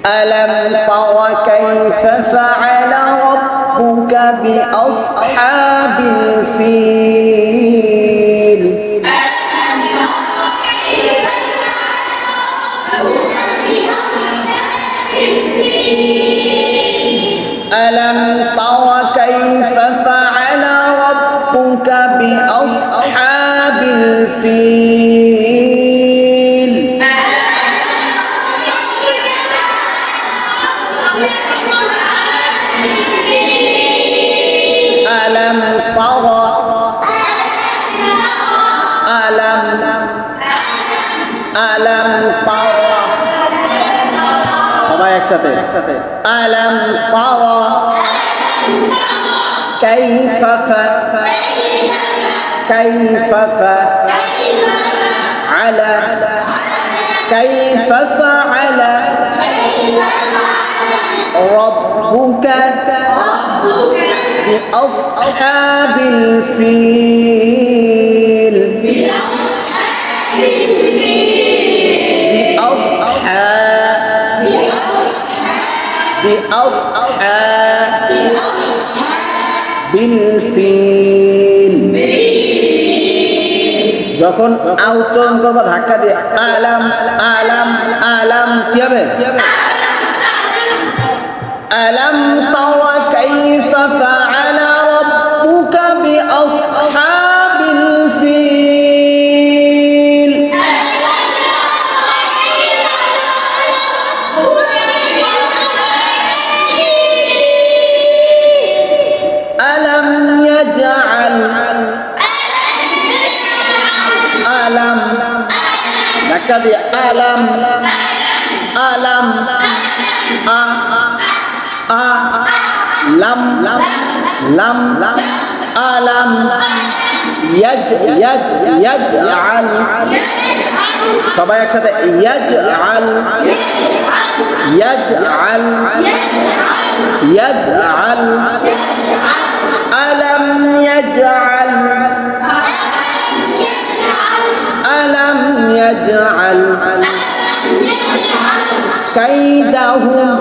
ألم تر كيف فعل ربك بأصحاب الفيل ألم تر كيف فعل ربك بأصحاب الفيل ألم تر সবাই একসাথে ألم تر كيف فعل ربك بأصحاب الفيل بأصحاب الفيل যখন উচ্চারণ করবা ধাক্কা দিয়ে আলাম আলাম আলাম কি হবে আলাম তারা কাইফা ফাআলা রাব্বুকা বিআসহাবিল ফিল আলাম ইয়াজআল আলাম ধাক্কা দিয়ে আলাম আলাম লাম আলাম ইয়াজআল সবাই একসাথে ইয়াজআল আলাম ইয়াজআল কাইদাহুম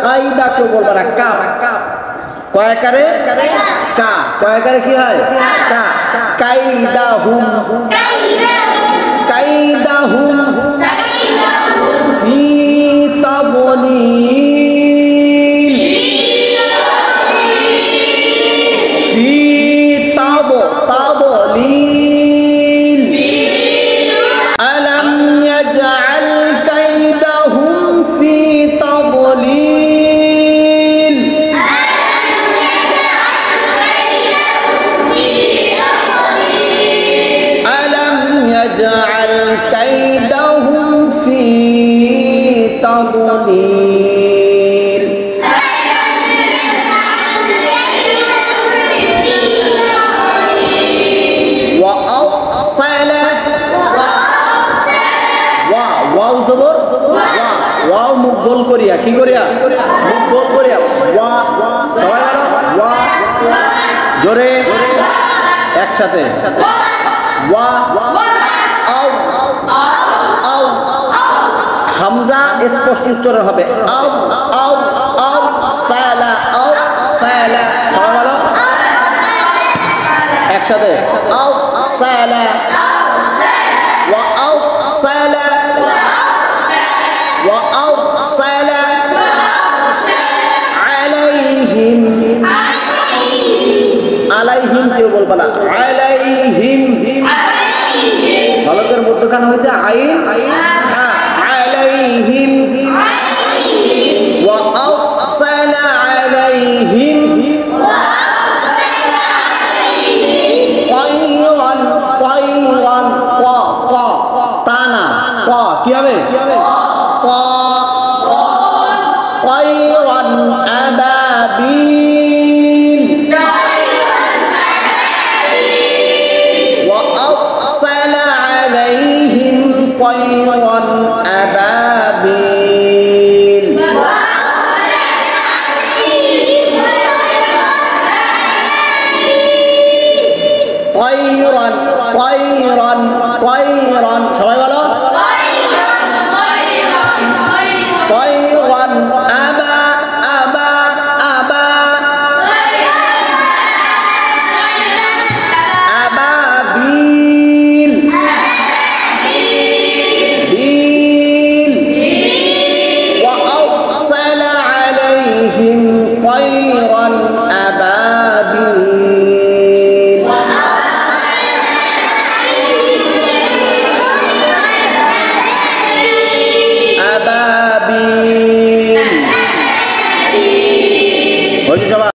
কাইদা কেউ বলবে না কা কয়কারে কা কয়কারে কি হয় কা কাইদাহুম ফি তাবলিল আলাম ইয়াজআল কাইদাহুম ফি তাবলিল আলাম ইয়াজআল কাইদাহুম ফি তাবলিল ওয়াও জবর ওয়াও মুখ গোল করিয়া কি করিয়া মুখ গোল করিয়া ওয়া সবাই বলো ওয়া জোরে একসাথে ওয়া আও হামজা স্পষ্ট উচ্চারণ হবে আও সালা সবাই বলো একসাথে আও সালা وأرسل عليهم কেউ বলবা না عليهم হলকের মধ্যখানে হইতে আইন হ্যাঁ عليهم وأرسل عليهم طيرا তানা ত কি হবে طيرا أبابيل وأرسل عليهم طيرا أبابيل